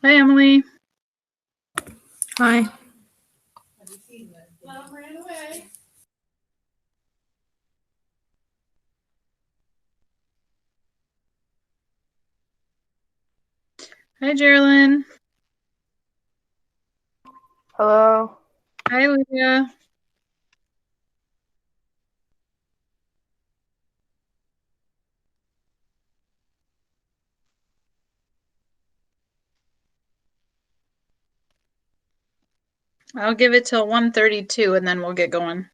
Hi, Emily. Hi. Mom ran away. Hi, Geraldine. Hello. Hi, Leah. I'll give it till 1:32 and then we'll get going.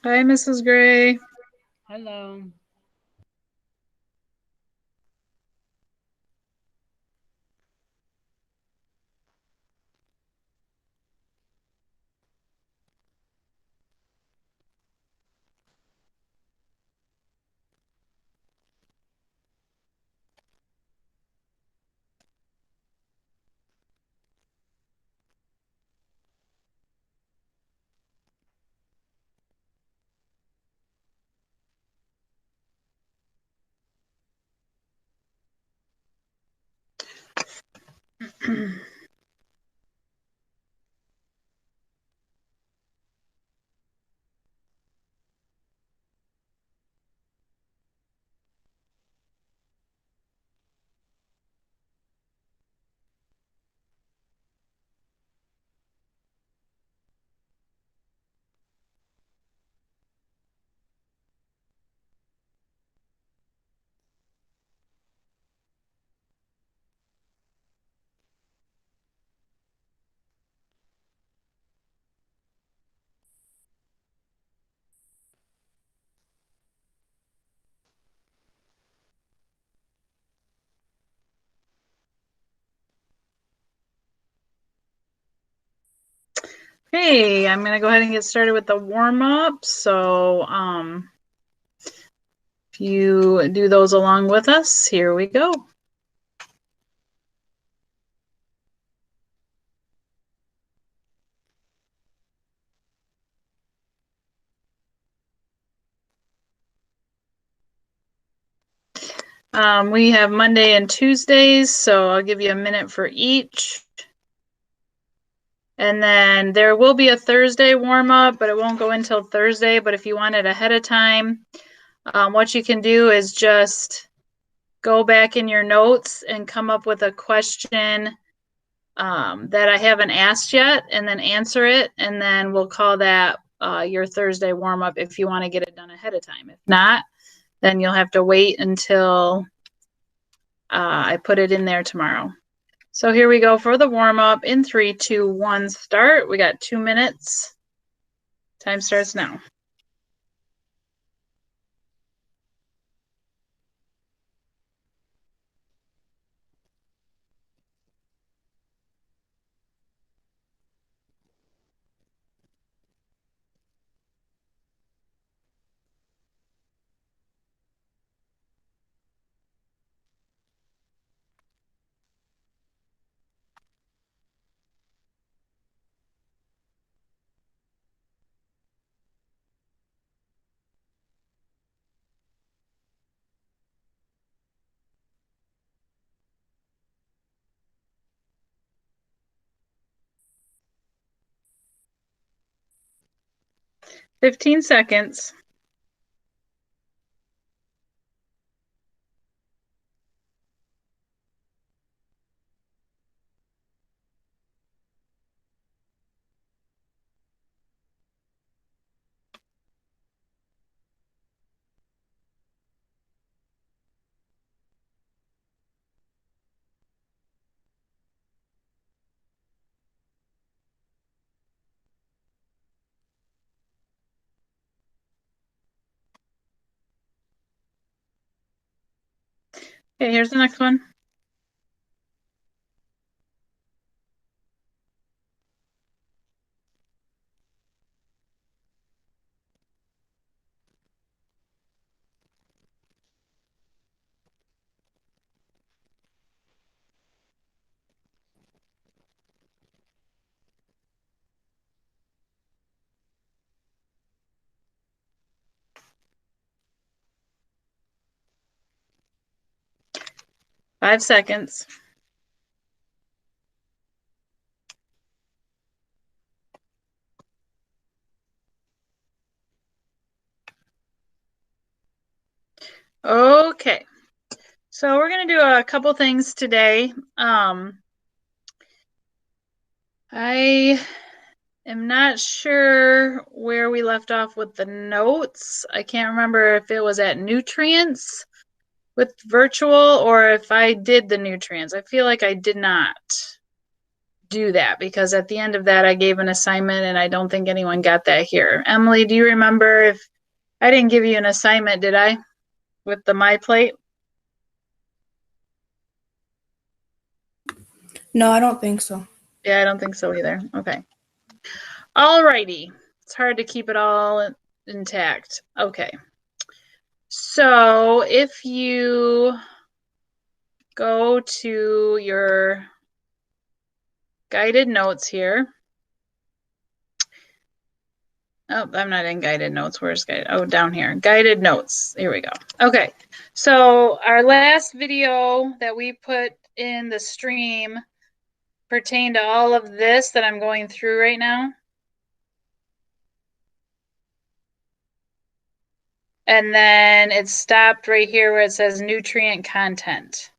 Hi, Mrs. Gray. Hello. Hey, I'm going to go ahead and get started with the warm-up. So, if you do those along with us, here we go. We have Monday and Tuesdays, so I'll give you a minute for each. And then there will be a Thursday warm-up, but it won't go until Thursday. But if you want it ahead of time, what you can do is just go back in your notes and come up with a question that I haven't asked yet, and then answer it. And then we'll call that your Thursday warm-up if you want to get it done ahead of time. If not, then you'll have to wait until I put it in there tomorrow. So here we go for the warm-up in 3, 2, 1, start. We got 2 minutes. Time starts now. Fifteen seconds. Okay, here's the next one. 5 seconds. Okay, so we're going to do a couple things today. I am not sure where we left off with the notes. I can't remember if it was at nutrients with virtual or if I did the nutrients. I feel like I did not do that because at the end of that I gave an assignment and I don't think anyone got that here. Emily, do you remember if I didn't give you an assignment, did I? With the My Plate? No, I don't think so. Yeah, I don't think so either. Okay. Alrighty. It's hard to keep it all intact. Okay. So if you go to your guided notes here. Oh, I'm not in guided notes. Where's guided? Oh, down here. Guided notes. Here we go. Okay. So our last video that we put in the stream pertained to all of this that I'm going through right now. And then it stopped right here where it says nutrient content.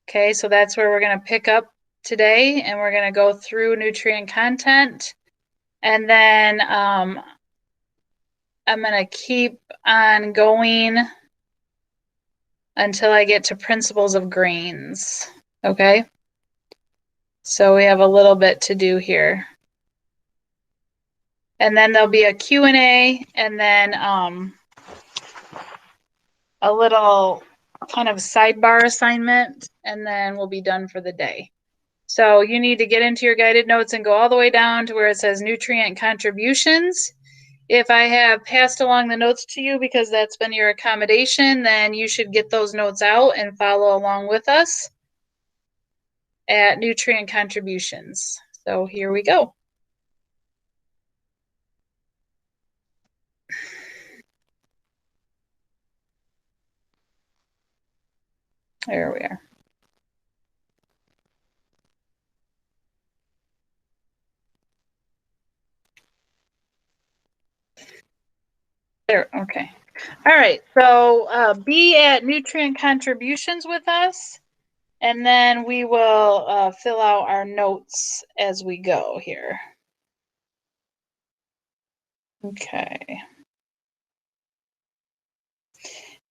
Okay, so that's where we're going to pick up today, and we're going to go through nutrient content. And then I'm going to keep on going until I get to principles of grains. Okay, so we have a little bit to do here. And then there'll be a Q&A, and then a little kind of sidebar assignment, and then we'll be done for the day. So you need to get into your guided notes and go all the way down to where it says nutrient contributions. If I have passed along the notes to you because that's been your accommodation, then you should get those notes out and follow along with us at nutrient contributions. So here we go. There we are. There, okay. All right, so be at nutrient contributions with us, and then we will fill out our notes as we go here. Okay.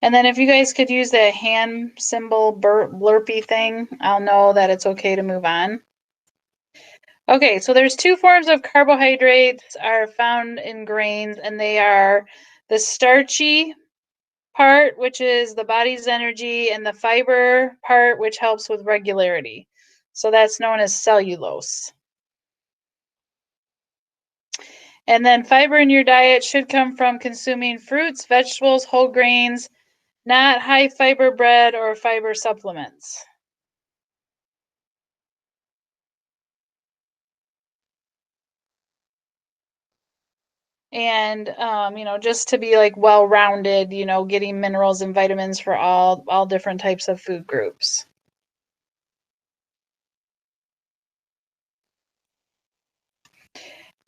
And then if you guys could use the hand symbol blurpy thing, I'll know that it's okay to move on. Okay, so there's two forms of carbohydrates are found in grains, and they are the starchy part, which is the body's energy, and the fiber part, which helps with regularity. So that's known as cellulose. And then fiber in your diet should come from consuming fruits, vegetables, whole grains, not high fiber bread or fiber supplements. And just to be like well-rounded, getting minerals and vitamins for all different types of food groups.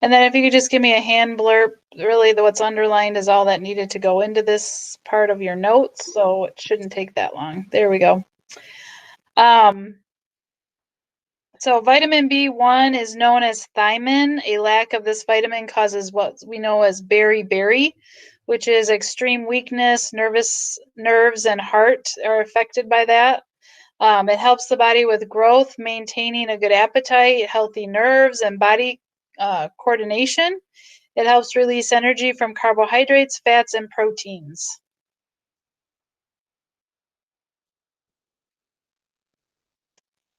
And then if you could just give me a hand blurb, really what's underlined is all that needed to go into this part of your notes, so it shouldn't take that long. There we go. So vitamin B1 is known as thiamine. A lack of this vitamin causes what we know as beriberi, which is extreme weakness, nerves and heart are affected by that. It helps the body with growth, maintaining a good appetite, healthy nerves, and body coordination. It helps release energy from carbohydrates, fats, and proteins.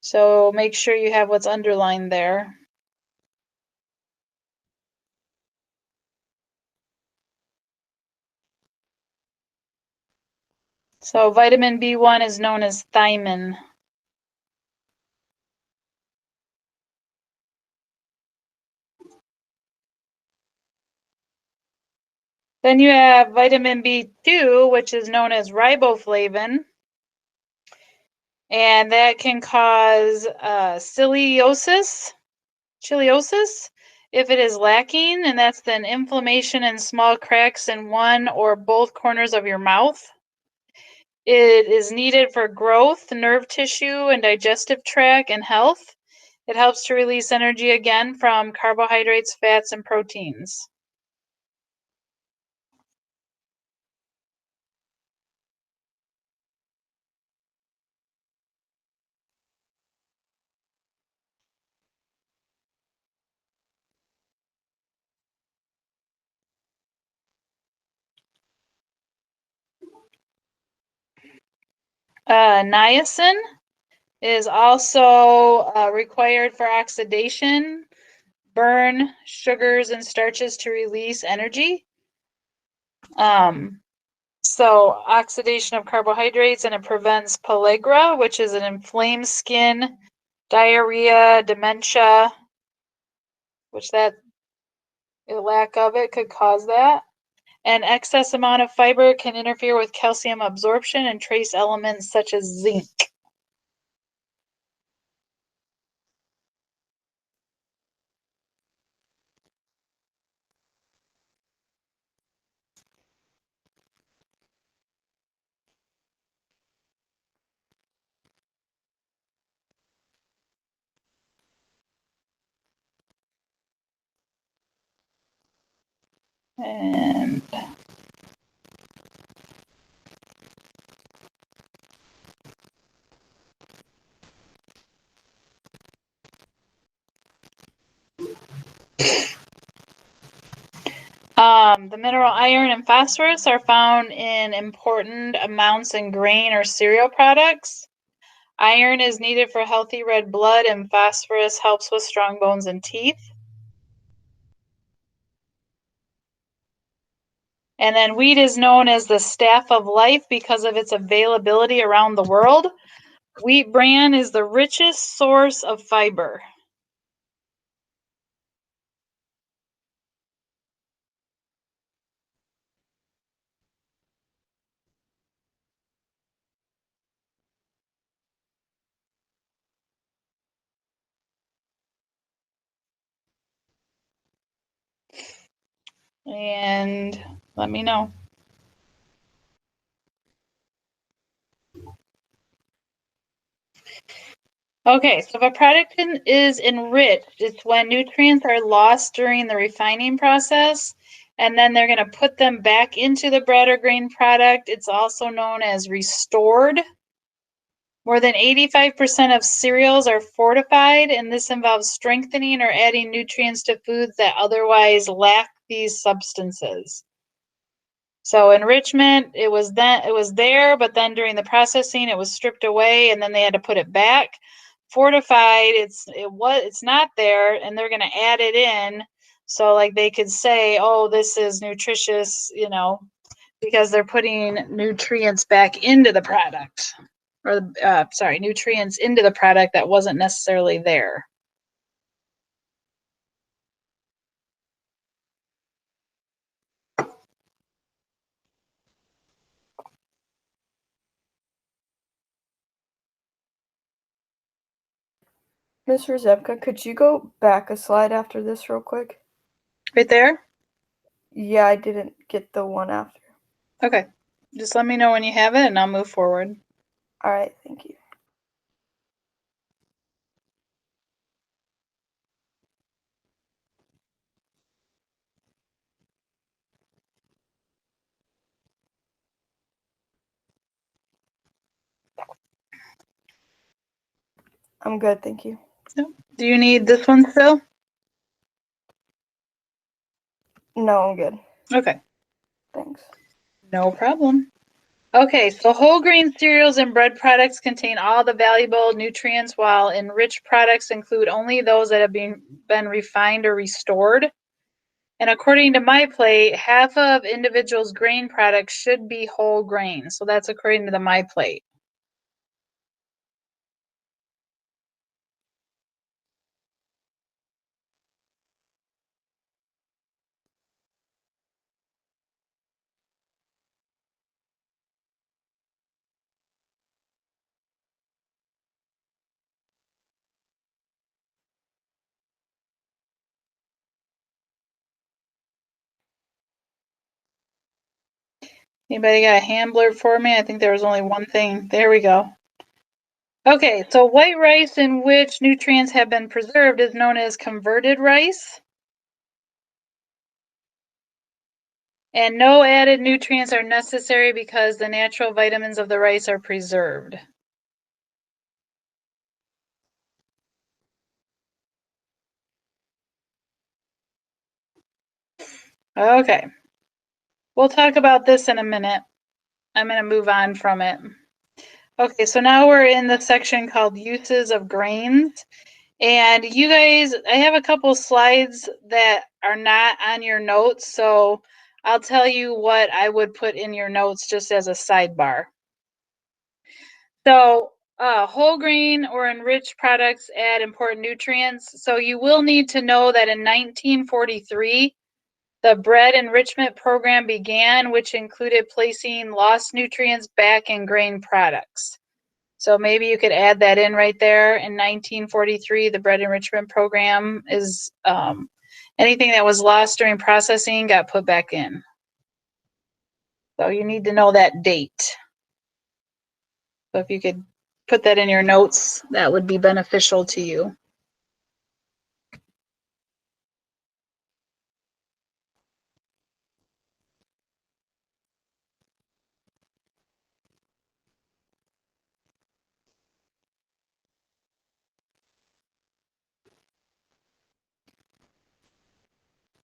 So make sure you have what's underlined there. So vitamin B1 is known as thiamine. Then you have vitamin B2, which is known as riboflavin. and that can cause chiliosis if it is lacking, and that's then inflammation and small cracks in one or both corners of your mouth. It is needed for growth, nerve tissue, and digestive tract and health. It helps to release energy again from carbohydrates, fats, and proteins. Niacin is also required for oxidation, burn sugars and starches to release energy. So oxidation of carbohydrates, and it prevents pellagra, which is an inflamed skin, diarrhea, dementia, which that a lack of it could cause that. An excess amount of fiber can interfere with calcium absorption and trace elements such as zinc. And the mineral iron and phosphorus are found in important amounts in grain or cereal products. Iron is needed for healthy red blood, and phosphorus helps with strong bones and teeth. And then wheat is known as the staff of life because of its availability around the world. Wheat bran is the richest source of fiber. And let me know. Okay, so if a product is enriched, it's when nutrients are lost during the refining process, and then they're going to put them back into the bread or grain product. It's also known as restored. More than 85% of cereals are fortified, and this involves strengthening or adding nutrients to foods that otherwise lack these substances. So enrichment, it was there, but then during the processing, it was stripped away, and then they had to put it back. Fortified, it's not there, and they're going to add it in, so like they could say, oh, this is nutritious, because they're putting nutrients back into the product, or nutrients into the product that wasn't necessarily there. Ms. Rzepka, could you go back a slide after this real quick? Right there? Yeah, I didn't get the one after. Okay. Just let me know when you have it, and I'll move forward. All right, thank you. I'm good, thank you. Do you need this one still? No, I'm good. Okay. Thanks. No problem. Okay, so whole grain cereals and bread products contain all the valuable nutrients, while enriched products include only those that have been refined or restored. And according to my plate, half of individuals' grain products should be whole grain. So that's according to the my plate. Anybody got a hand blurb for me? I think there was only one thing. There we go. Okay, so white rice in which nutrients have been preserved is known as converted rice. And no added nutrients are necessary because the natural vitamins of the rice are preserved. Okay. We'll talk about this in a minute. I'm going to move on from it. Okay, so now we're in the section called uses of grains. And you guys, I have a couple slides that are not on your notes, so I'll tell you what I would put in your notes just as a sidebar. So whole grain or enriched products add important nutrients. So you will need to know that in 1943, the bread enrichment program began, which included placing lost nutrients back in grain products. So maybe you could add that in right there. In 1943, the bread enrichment program is anything that was lost during processing got put back in. So you need to know that date. So if you could put that in your notes, that would be beneficial to you.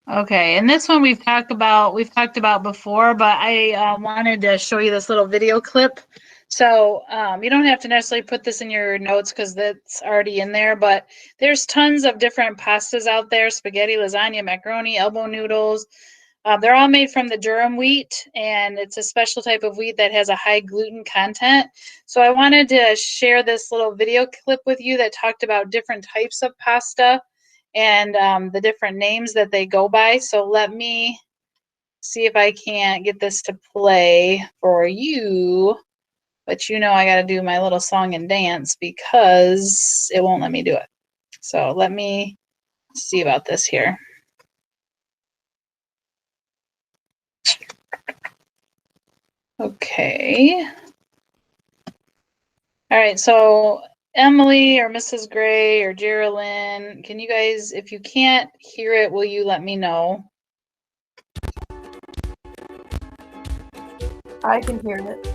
Okay, and this one we've talked about before, but I wanted to show you this little video clip. So you don't have to necessarily put this in your notes because that's already in there, but there's tons of different pastas out there: spaghetti, lasagna, macaroni, elbow noodles. They're all made from the durum wheat, and it's a special type of wheat that has a high gluten content. So I wanted to share this little video clip with you that talked about different types of pasta and the different names that they go by. So let me see if I can't get this to play for you. But you know I got to do my little song and dance because it won't let me do it. So let me see about this here. Okay. All right, so Emily or Mrs. Gray or Geraldine, can you guys, if you can't hear it, will you let me know? I can hear it.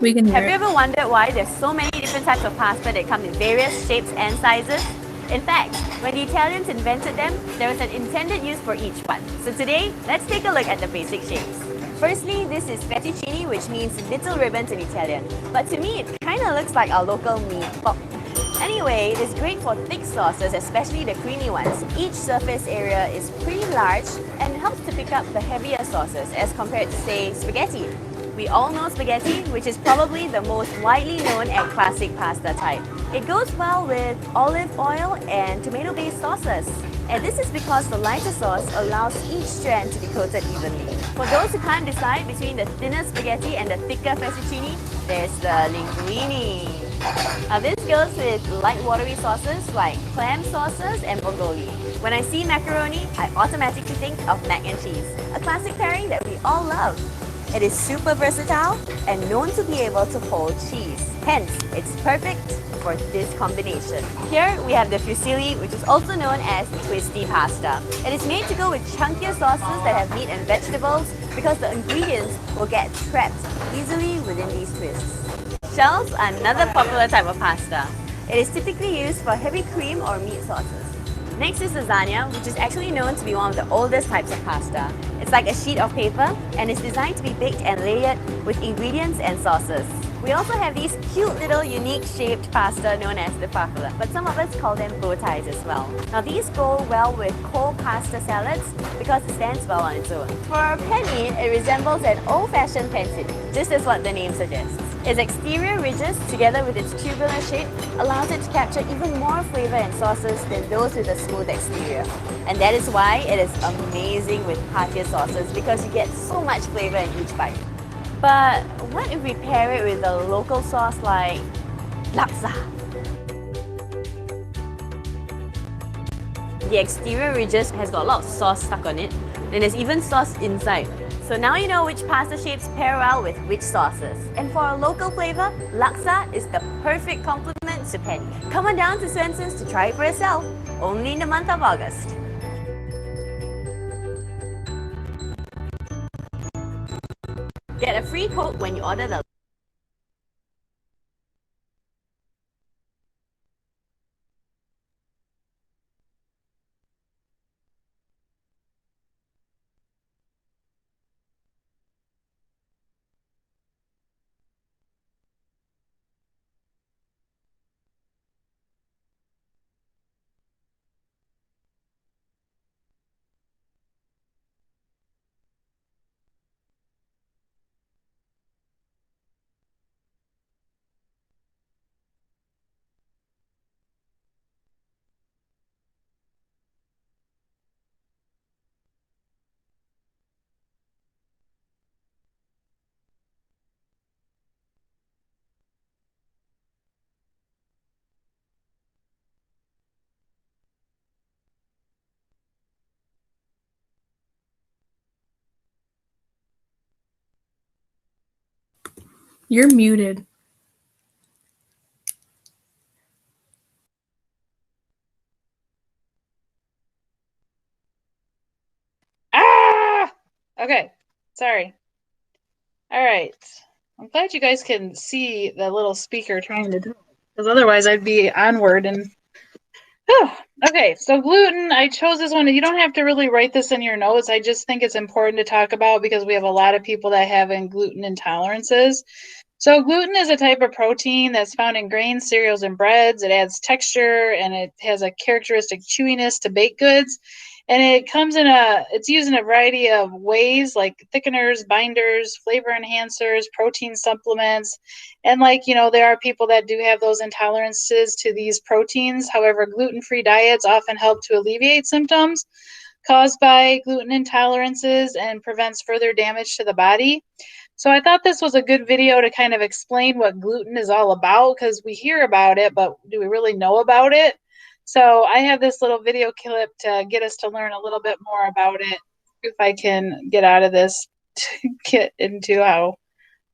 We can hear Have you it. ever wondered why there's so many different types of pasta that come in various shapes and sizes? In fact, when the Italians invented them, there was an intended use for each one. So today, let's take a look at the basic shapes. Firstly, this is fettuccine, which means little ribbons in Italian. But to me, it kind of looks like our local meatball. Anyway, it is great for thick sauces, especially the creamy ones. Each surface area is pretty large and helps to pick up the heavier sauces as compared to, say, spaghetti. We all know spaghetti, which is probably the most widely known and classic pasta type. It goes well with olive oil and tomato-based sauces. And this is because the lighter sauce allows each strand to be coated evenly. For those who can't decide between the thinner spaghetti and the thicker fettuccine, there's the linguine. Now this goes with light watery sauces like clam sauces and vongole. When I see macaroni, I automatically think of mac and cheese, a classic pairing that we all love. It is super versatile and known to be able to hold cheese. Hence, it's perfect for this combination. Here we have the fusilli, which is also known as twisty pasta. It is made to go with chunkier sauces that have meat and vegetables because the ingredients will get trapped easily within these twists. Shells are another popular type of pasta. It is typically used for heavy cream or meat sauces. Next is lasagna, which is actually known to be one of the oldest types of pasta. It's like a sheet of paper and is designed to be baked and layered with ingredients and sauces. We also have these cute little unique shaped pasta known as the farfalle, but some of us call them bow ties as well. Now these go well with cold pasta salads because it stands well on its own. For a penne, it resembles an old-fashioned pancit, just as what the name suggests. Its exterior ridges, together with its tubular shape, allows it to capture even more flavor and sauces than those with a smooth exterior. And that is why it is amazing with heartier sauces because you get so much flavor in each bite. But what if we pair it with a local sauce like laksa? The exterior ridges has got a lot of sauce stuck on it, and there's even sauce inside. So now you know which pasta shapes pair well with which sauces. And for a local flavor, laksa is the perfect complement to penne. Come on down to Swenson's to try it for yourself, only in the month of August. Get a free Coke when you order the You're muted. Ah! Okay, sorry. All right. I'm glad you guys can see the little speaker trying to talk, because otherwise I'd be onward and. Whew. Okay, so gluten, I chose this one. You don't have to really write this in your notes. I just think it's important to talk about because we have a lot of people that have gluten intolerances. So gluten is a type of protein that's found in grains, cereals, and breads. It adds texture and it has a characteristic chewiness to baked goods. And it's used in a variety of ways like thickeners, binders, flavor enhancers, protein supplements. And there are people that do have those intolerances to these proteins. However, gluten-free diets often help to alleviate symptoms caused by gluten intolerances and prevents further damage to the body. So I thought this was a good video to kind of explain what gluten is all about, because we hear about it, but do we really know about it? So I have this little video clip to get us to learn a little bit more about it. If I can get out of this to get into how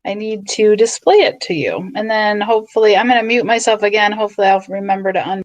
I need to display it to you. And then hopefully, I'm going to mute myself again. Hopefully I'll remember to unmute.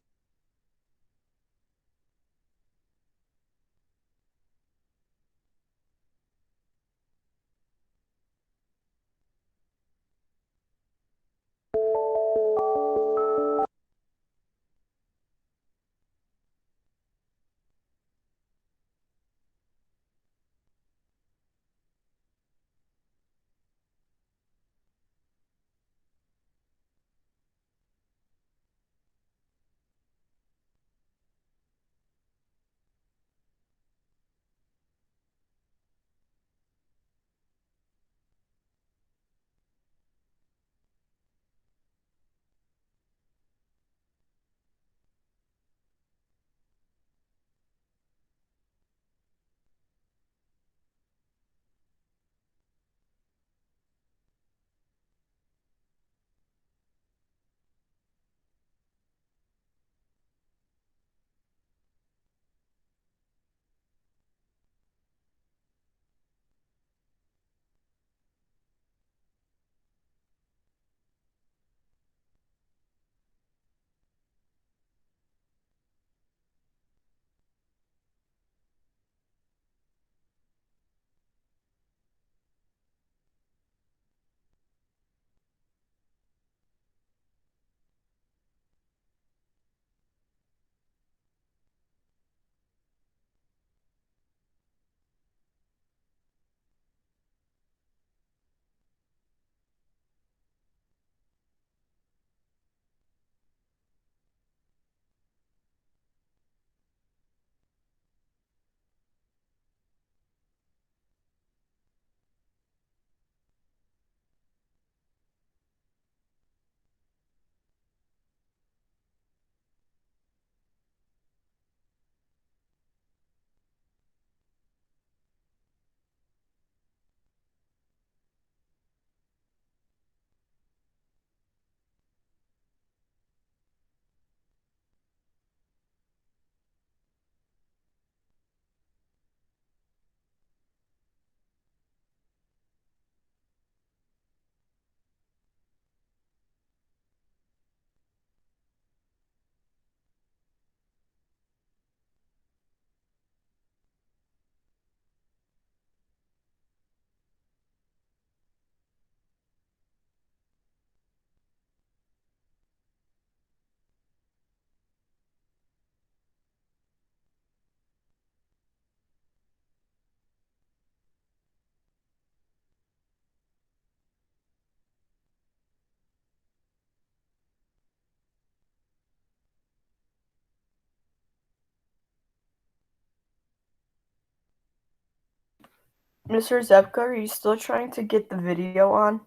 Mr. Zepka, are you still trying to get the video on?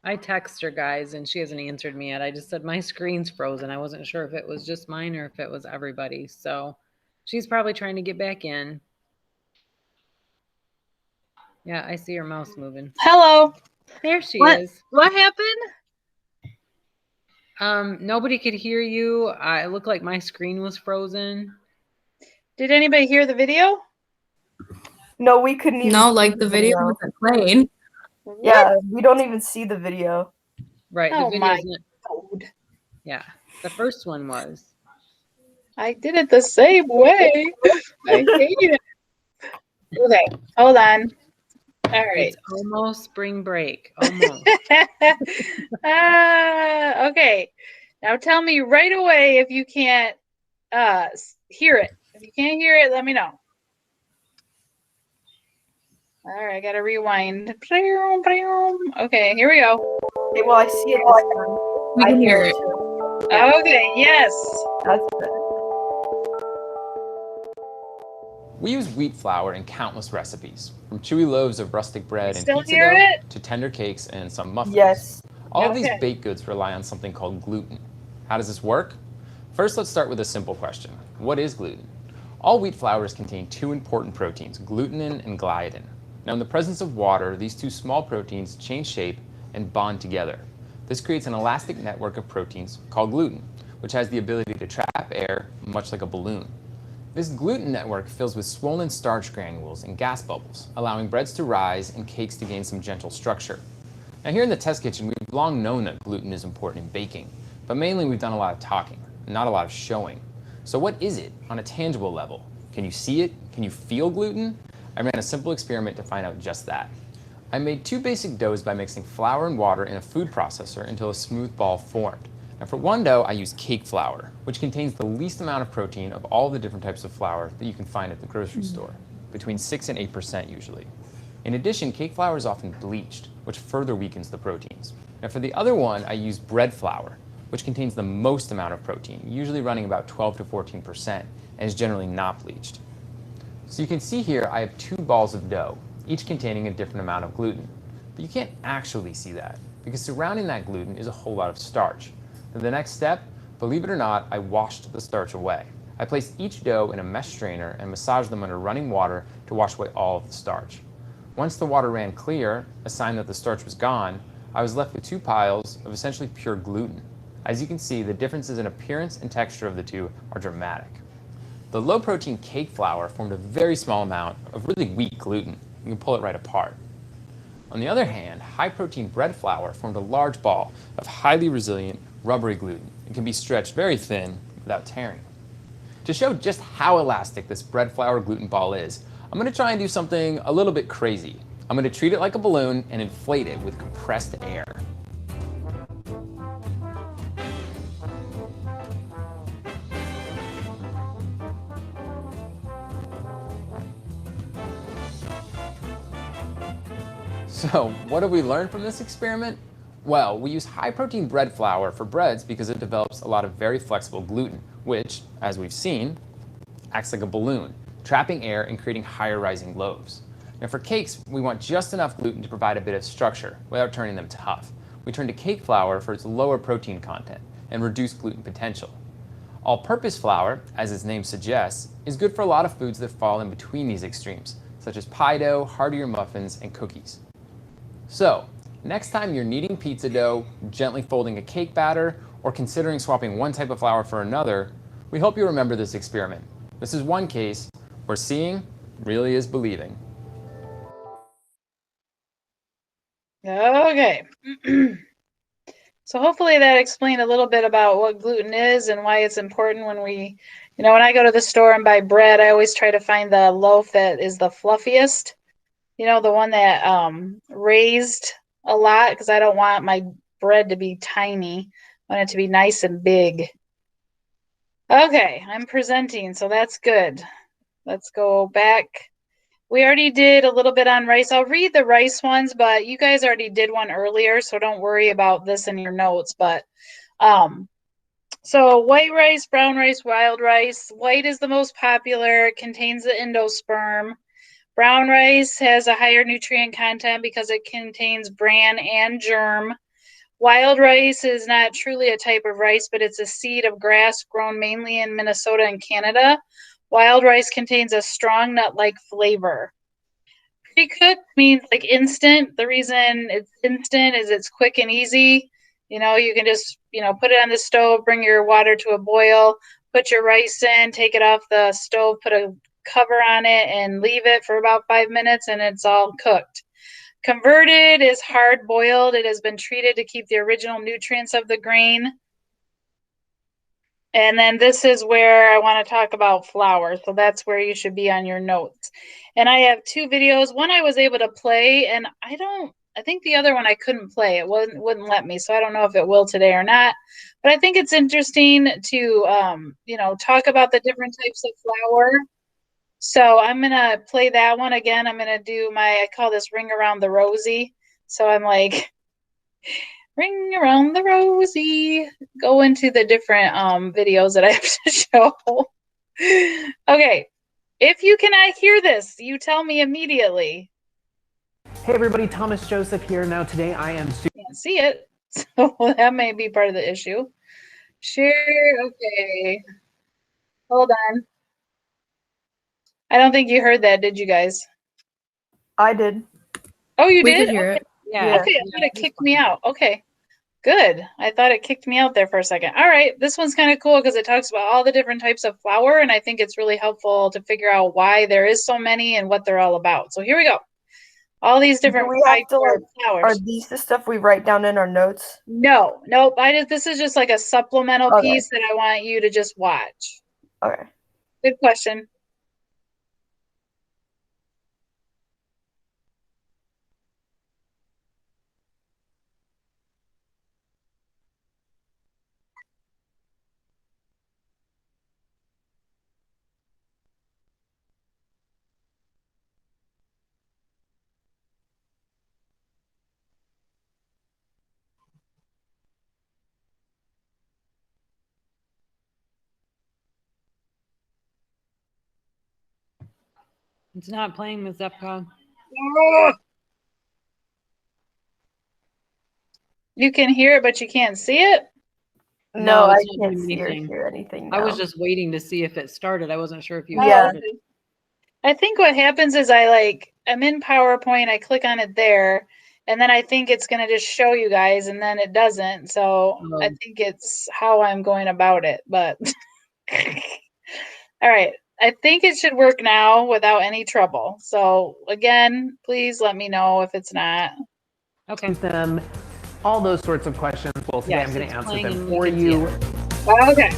I text her, guys, and she hasn't answered me yet. I just said my screen's frozen. I wasn't sure if it was just mine or if it was everybody. So she's probably trying to get back in. Yeah, I see her mouse moving. Hello. There she What? is. What happened? Nobody could hear you. It looked like my screen was frozen. Did anybody hear the video? No, we couldn't even No, see like the video wasn't playing. Yeah, we don't even see the video. Right. Oh the my video's God. Yeah. The first one was. I did it the same way. I hate it. Okay, hold on. All right. It's almost spring break. Almost. Okay. Now tell me right away if you can't hear it. If you can't hear it, let me know. All right, I gotta rewind. Okay, here we go. Okay, well, I see it this time. We can hear it. Too. Yeah, Okay, yes. that's good. We use wheat flour in countless recipes, from chewy loaves of rustic bread and Still pizza hear dough it? to tender cakes and some muffins. Yes. All of these Okay. baked goods rely on something called gluten. How does this work? First, let's start with a simple question. What is gluten? All wheat flours contain two important proteins, glutenin and gliadin. Now, in the presence of water, these two small proteins change shape and bond together. This creates an elastic network of proteins called gluten, which has the ability to trap air much like a balloon. This gluten network fills with swollen starch granules and gas bubbles, allowing breads to rise and cakes to gain some gentle structure. Now, here in the test kitchen, we've long known that gluten is important in baking, but mainly we've done a lot of talking, not a lot of showing. So what is it on a tangible level? Can you see it? Can you feel gluten? I ran a simple experiment to find out just that. I made two basic doughs by mixing flour and water in a food processor until a smooth ball formed. Now, for one dough, I used cake flour, which contains the least amount of protein of all the different types of flour that you can find at the grocery store, between 6 and 8% usually. In addition, cake flour is often bleached, which further weakens the proteins. Now, for the other one, I used bread flour, which contains the most amount of protein, usually running about 12 to 14%, and is generally not bleached. So you can see here I have two balls of dough, each containing a different amount of gluten. But you can't actually see that, because surrounding that gluten is a whole lot of starch. And the next step, believe it or not, I washed the starch away. I placed each dough in a mesh strainer and massaged them under running water to wash away all of the starch. Once the water ran clear, a sign that the starch was gone, I was left with two piles of essentially pure gluten. As you can see, the differences in appearance and texture of the two are dramatic. The low-protein cake flour formed a very small amount of really weak gluten. You can pull it right apart. On the other hand, high-protein bread flour formed a large ball of highly resilient, rubbery gluten. It can be stretched very thin without tearing. To show just how elastic this bread flour gluten ball is, I'm going to try and do something a little bit crazy. I'm going to treat it like a balloon and inflate it with compressed air. So, what have we learned from this experiment? Well, we use high-protein bread flour for breads because it develops a lot of very flexible gluten, which, as we've seen, acts like a balloon, trapping air and creating higher rising loaves. Now for cakes, we want just enough gluten to provide a bit of structure without turning them tough. We turn to cake flour for its lower protein content and reduced gluten potential. All-purpose flour, as its name suggests, is good for a lot of foods that fall in between these extremes, such as pie dough, heartier muffins, and cookies. So, next time you're kneading pizza dough, gently folding a cake batter, or considering swapping one type of flour for another, we hope you remember this experiment. This is one case where seeing really is believing. Okay. So hopefully that explained a little bit about what gluten is and why it's important when when I go to the store and buy bread, I always try to find the loaf that is the fluffiest, the one that raised a lot, because I don't want my bread to be tiny. I want it to be nice and big. Okay, I'm presenting, so that's good. Let's go back. We already did a little bit on rice. I'll read the rice ones, but you guys already did one earlier, so don't worry about this in your notes. But So white rice, brown rice, wild rice. White is the most popular. It contains the endosperm. Brown rice has a higher nutrient content because it contains bran and germ. Wild rice is not truly a type of rice, but it's a seed of grass grown mainly in Minnesota and Canada. Wild rice contains a strong nut-like flavor. Pre-cooked means like instant. The reason it's instant is it's quick and easy. You can just, put it on the stove, bring your water to a boil, put your rice in, take it off the stove, put a cover on it, and leave it for about 5 minutes, and it's all cooked. Converted is hard boiled. It has been treated to keep the original nutrients of the grain. And then this is where I want to talk about flour. So that's where you should be on your notes. And I have 2 videos. One I was able to play, and I think the other one I couldn't play. It wouldn't let me. So I don't know if it will today or not. But I think it's interesting to talk about the different types of flour. So I'm going to play that one again. I'm going to do I call this ring around the rosy. So I'm like, ring around the rosy. Go into the different videos that I have to show. Okay. If you cannot hear this, you tell me immediately. Hey everybody, Thomas Joseph here. Now today I am Can't see it. So that may be part of the issue. Share. Okay. Hold on. I don't think you heard that, did you guys? I did. Oh, you We did? could hear Okay. it. Yeah. Okay, I thought it kicked me out. Okay, good. I thought it kicked me out there for a second. All right, this one's kind of cool because it talks about all the different types of flour, and I think it's really helpful to figure out why there is so many and what they're all about. So here we go. All these different types of Are flours. these the stuff we write down in our notes? No, nope. This is just like a supplemental Okay. piece that I want you to just watch. Okay. Good question. It's not playing, Ms. Epcot. You can hear it, but you can't see it? No, I it's not can't doing see or anything. hear anything I was now. just waiting to see if it started. I wasn't sure if you Yeah. started. I think what happens is I'm in PowerPoint, I click on it there, and then I think it's going to just show you guys, and then it doesn't. So I think it's how I'm going about it. But all right, I think it should work now without any trouble. So again, please let me know if it's not. Okay. them, all those sorts of questions. Well, today Yes, I'm going it's to answer playing them and we for can see you. Okay.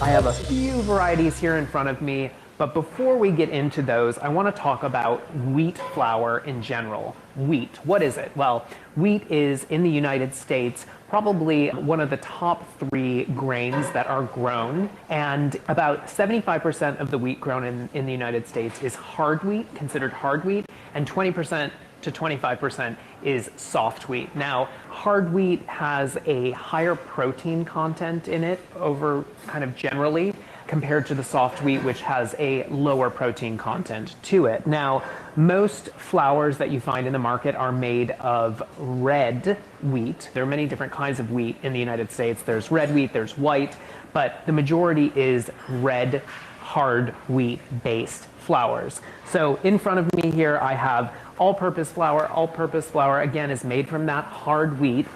I have a few varieties here in front of me, but before we get into those, I want to talk about wheat flour in general. Wheat, what is it? Well, wheat is, in the United States, probably one of the top 3 grains that are grown, and about 75% of the wheat grown in the United States is hard wheat, considered hard wheat, and 20% to 25% is soft wheat. Now, hard wheat has a higher protein content in it over kind of generally compared to the soft wheat, which has a lower protein content to it. Now, most flours that you find in the market are made of red wheat. There are many different kinds of wheat in the United States. There's red wheat, there's white, but the majority is red hard wheat based flours. So in front of me here I have all-purpose flour. All-purpose flour again is made from that hard wheat,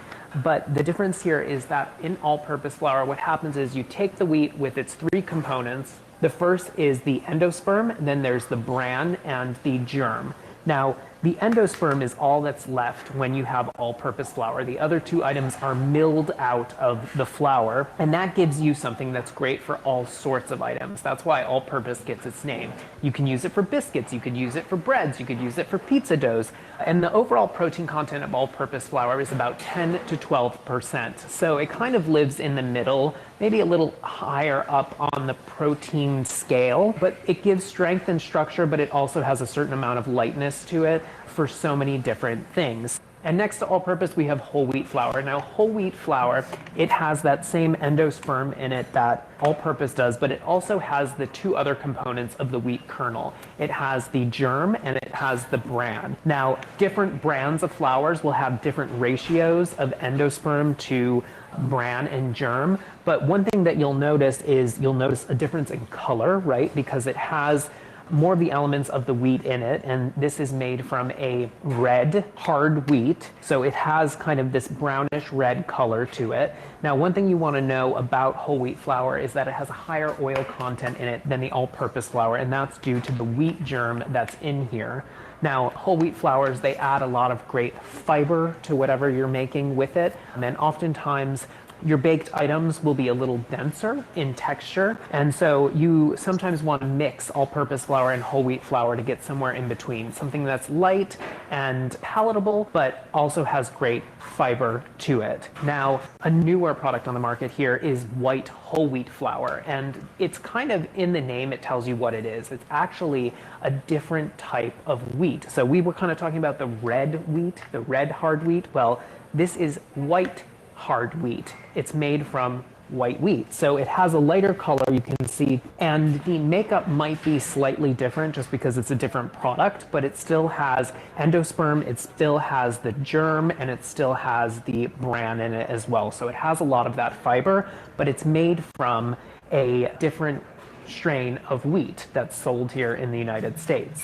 but the difference here is that in all-purpose flour what happens is you take the wheat with its 3 components. The first is the endosperm, then there's the bran and the germ. Now, the endosperm is all that's left when you have all-purpose flour. The other 2 items are milled out of the flour, and that gives you something that's great for all sorts of items. That's why all-purpose gets its name. You can use it for biscuits, you could use it for breads, you could use it for pizza doughs, and the overall protein content of all-purpose flour is about 10 to 12%. So it kind of lives in the middle, maybe a little higher up on the protein scale, but it gives strength and structure, but it also has a certain amount of lightness to it for so many different things. And next to all-purpose, we have whole wheat flour. Now, whole wheat flour, it has that same endosperm in it that all-purpose does, but it also has the two other components of the wheat kernel. It has the germ and it has the bran. Now, different brands of flours will have different ratios of endosperm to bran and germ, but one thing that you'll notice is you'll notice a difference in color, right? Because it has more of the elements of the wheat in it, and this is made from a red hard wheat, so it has kind of this brownish red color to it. Now, one thing you want to know about whole wheat flour is that it has a higher oil content in it than the all-purpose flour, and that's due to the wheat germ that's in here. Now, whole wheat flours, they add a lot of great fiber to whatever you're making with it, and then oftentimes your baked items will be a little denser in texture, and so you sometimes want to mix all-purpose flour and whole wheat flour to get somewhere in between, something that's light and palatable, but also has great fiber to it. Now, a newer product on the market here is white whole wheat flour, and it's kind of in the name, it tells you what it is. It's actually a different type of wheat. So we were kind of talking about the red wheat, the red hard wheat. Well, this is white hard wheat. It's made from white wheat. So it has a lighter color, you can see, and the makeup might be slightly different just because it's a different product, but it still has endosperm, it still has the germ, and it still has the bran in it as well. So it has a lot of that fiber, but it's made from a different strain of wheat that's sold here in the United States.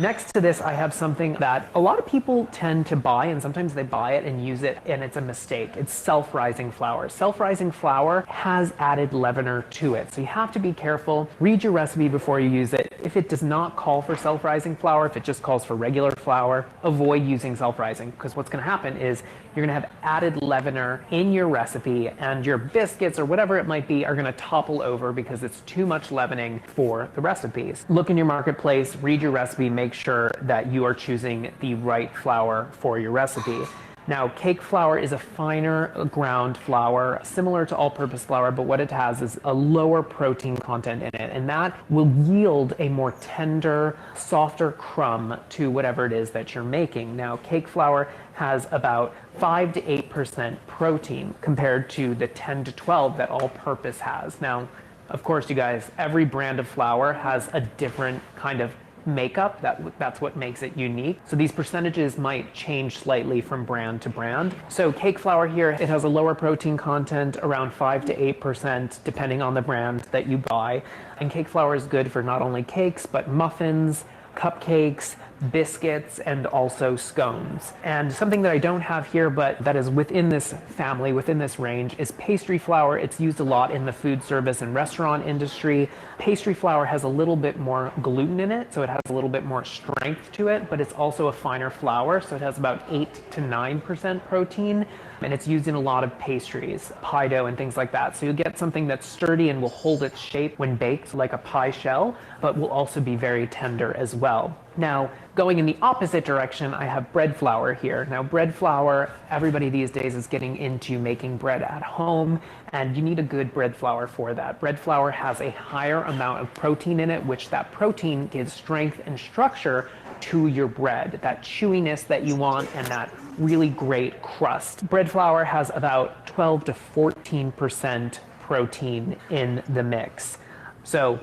Next to this, I have something that a lot of people tend to buy, and sometimes they buy it and use it, and it's a mistake. It's self-rising flour. Self-rising flour has added leavener to it, so you have to be careful. Read your recipe before you use it. If it does not call for self-rising flour, if it just calls for regular flour, avoid using self-rising, because what's going to happen is you're going to have added leavener in your recipe, and your biscuits or whatever it might be are going to topple over because it's too much leavening for the recipes. Look in your marketplace, read your recipe, make sure that you are choosing the right flour for your recipe. Now, cake flour is a finer ground flour, similar to all-purpose flour, but what it has is a lower protein content in it, and that will yield a more tender, softer crumb to whatever it is that you're making. Now, cake flour has about 5 to 8% protein compared to the 10 to 12 that all-purpose has. Now, of course, you guys, every brand of flour has a different kind of makeup. That's what makes it unique. So these percentages might change slightly from brand to brand. So cake flour here, it has a lower protein content, around 5 to 8%, depending on the brand that you buy. And cake flour is good for not only cakes, but muffins, cupcakes, biscuits, and also scones. And something that I don't have here, but that is within this family, within this range, is pastry flour. It's used a lot in the food service and restaurant industry. Pastry flour has a little bit more gluten in it, so it has a little bit more strength to it, but it's also a finer flour, so it has about 8 to 9% protein, and it's used in a lot of pastries, pie dough and things like that. So you'll get something that's sturdy and will hold its shape when baked like a pie shell, but will also be very tender as well. Now, going in the opposite direction, I have bread flour here. Now, bread flour, everybody these days is getting into making bread at home, and you need a good bread flour for that. Bread flour has a higher amount of protein in it, which that protein gives strength and structure to your bread, that chewiness that you want and that really great crust. Bread flour has about 12 to 14% protein in the mix. So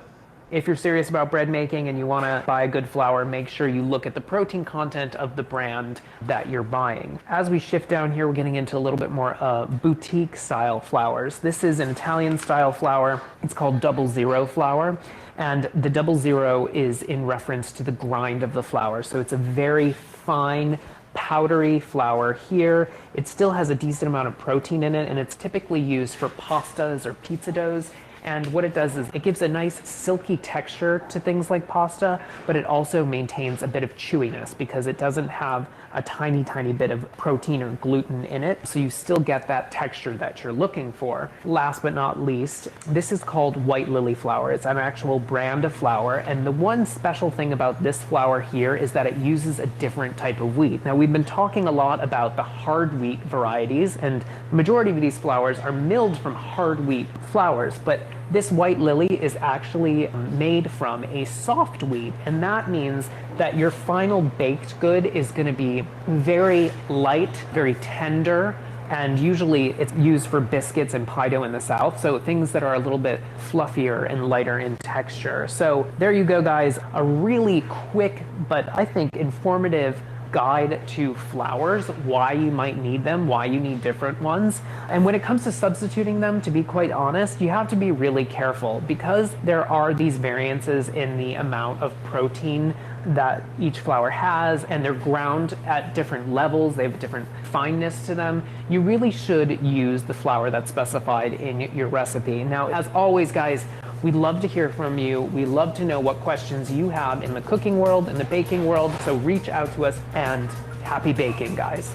if you're serious about bread making and you want to buy a good flour, make sure you look at the protein content of the brand that you're buying. As we shift down here, we're getting into a little bit more boutique style flours. This is an Italian style flour. It's called 00 flour. And the 00 is in reference to the grind of the flour. So it's a very fine, powdery flour here. It still has a decent amount of protein in it, and it's typically used for pastas or pizza doughs. And what it does is it gives a nice silky texture to things like pasta, but it also maintains a bit of chewiness because it doesn't have a tiny, tiny bit of protein or gluten in it. So you still get that texture that you're looking for. Last but not least, this is called white lily flour. It's an actual brand of flour. And the one special thing about this flour here is that it uses a different type of wheat. Now, we've been talking a lot about the hard wheat varieties, and the majority of these flours are milled from hard wheat flours, but This white lily is actually made from a soft wheat, and that means that your final baked good is going to be very light, very tender, and usually it's used for biscuits and pie dough in the South, so things that are a little bit fluffier and lighter in texture. So there you go, guys, a really quick but I think informative guide to flours, why you might need them, why you need different ones. And when it comes to substituting them, to be quite honest, you have to be really careful because there are these variances in the amount of protein that each flour has, and they're ground at different levels. They have a different fineness to them. You really should use the flour that's specified in your recipe. Now, as always, guys, we'd love to hear from you. We love to know what questions you have in the cooking world, in the baking world. So reach out to us, and happy baking, guys.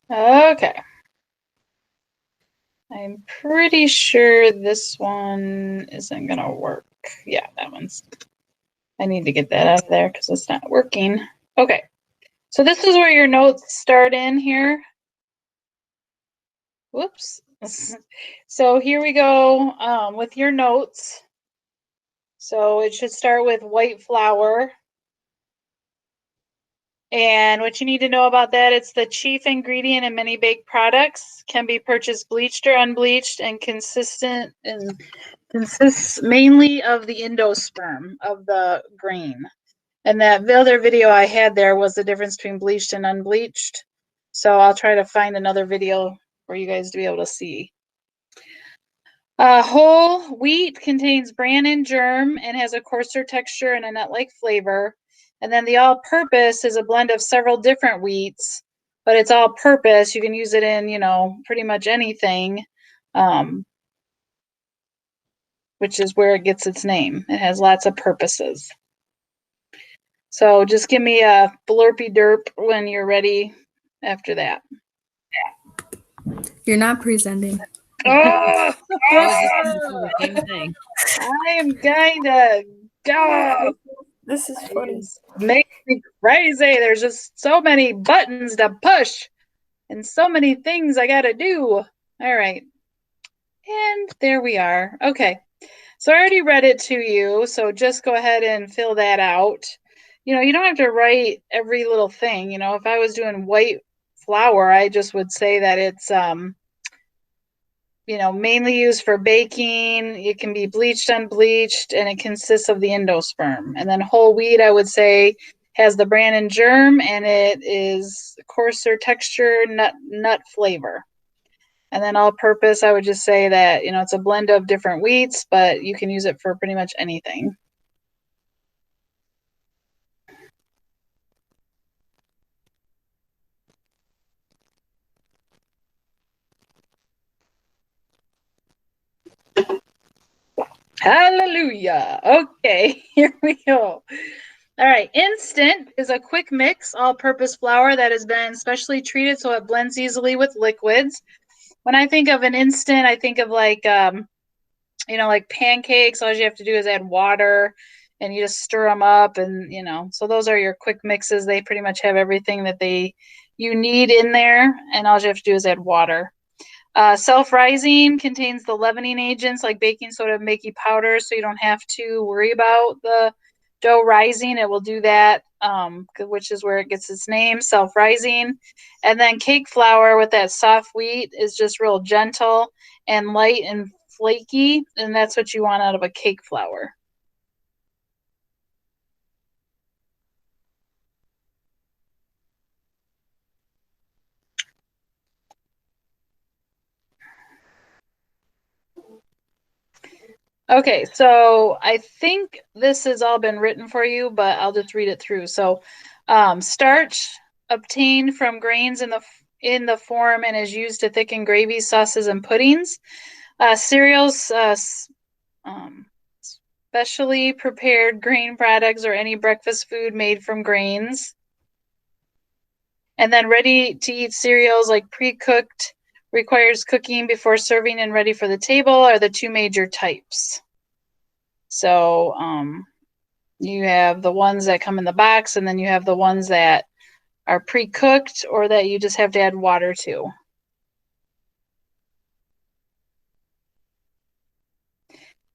Okay. I'm pretty sure this one isn't going to work. Yeah, that one's. I need to get that out of there because it's not working. Okay. So this is where your notes start in here. Whoops. So here we go with your notes. So it should start with white flour. And what you need to know about that, it's the chief ingredient in many baked products, can be purchased bleached or unbleached, and consists mainly of the endosperm of the grain. And that other video I had there was the difference between bleached and unbleached. So I'll try to find another video for you guys to be able to see. Whole wheat contains bran and germ and has a coarser texture and a nut-like flavor. And then the all-purpose is a blend of several different wheats, but it's all-purpose. You can use it in, pretty much anything, which is where it gets its name. It has lots of purposes. So just give me a blurpy derp when you're ready after that. You're not presenting. Oh, I was just gonna say the same thing. I am kind of go. This is funny. Makes me crazy. There's just so many buttons to push and so many things I got to do. All right. And there we are. Okay. So I already read it to you. So just go ahead and fill that out. You don't have to write every little thing. If I was doing white flour, I just would say that it's, mainly used for baking. It can be bleached, unbleached, and it consists of the endosperm. And then whole wheat, I would say, has the bran and germ, and it is coarser texture, nut flavor. And then all-purpose, I would just say that, it's a blend of different wheats, but you can use it for pretty much anything. Hallelujah. Okay, here we go. All right, instant is a quick mix, all-purpose flour that has been specially treated so it blends easily with liquids. When I think of an instant, I think of like pancakes. All you have to do is add water and you just stir them up, and so those are your quick mixes. They pretty much have everything that you need in there, and all you have to do is add water. Self-rising contains the leavening agents like baking soda and baking powder, so you don't have to worry about the dough rising. It will do that, which is where it gets its name, self-rising. And then cake flour with that soft wheat is just real gentle and light and flaky, and that's what you want out of a cake flour. Okay, so I think this has all been written for you, but I'll just read it through. So, starch obtained from grains in the form and is used to thicken gravies, sauces, and puddings. Cereals, specially prepared grain products or any breakfast food made from grains. And then ready-to-eat cereals like pre-cooked, requires cooking before serving and ready for the table are the two major types. So you have the ones that come in the box, and then you have the ones that are pre-cooked or that you just have to add water to.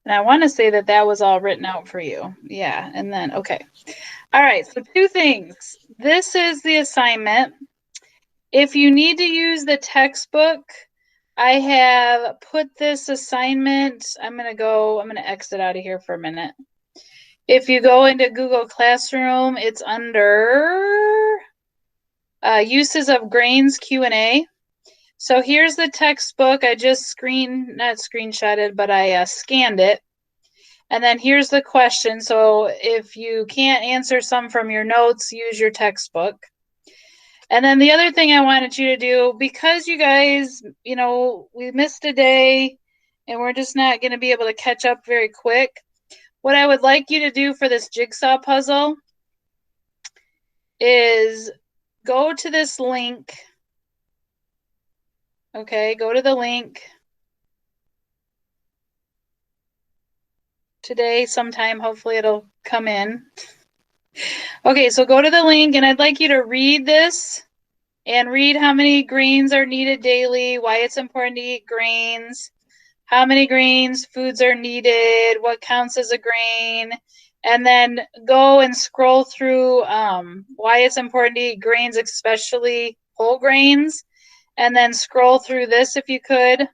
And I want to say that that was all written out for you. Yeah, and then, okay. All right, so 2 things. This is the assignment. If you need to use the textbook, I have put this assignment, I'm going to exit out of here for a minute. If you go into Google Classroom, it's under uses of grains Q&A. So here's the textbook. I just not screenshotted, but I scanned it. And then here's the question. So if you can't answer some from your notes, use your textbook. And then the other thing I wanted you to do, because you guys, you know, we missed a day and we're just not going to be able to catch up very quick. What I would like you to do for this jigsaw puzzle is go to this link. Okay, go to the link. Today sometime, hopefully it'll come in. Okay, so go to the link and I'd like you to read this and read how many grains are needed daily, why it's important to eat grains, how many grains foods are needed, what counts as a grain, and then go and scroll through why it's important to eat grains, especially whole grains, and then scroll through this if you could.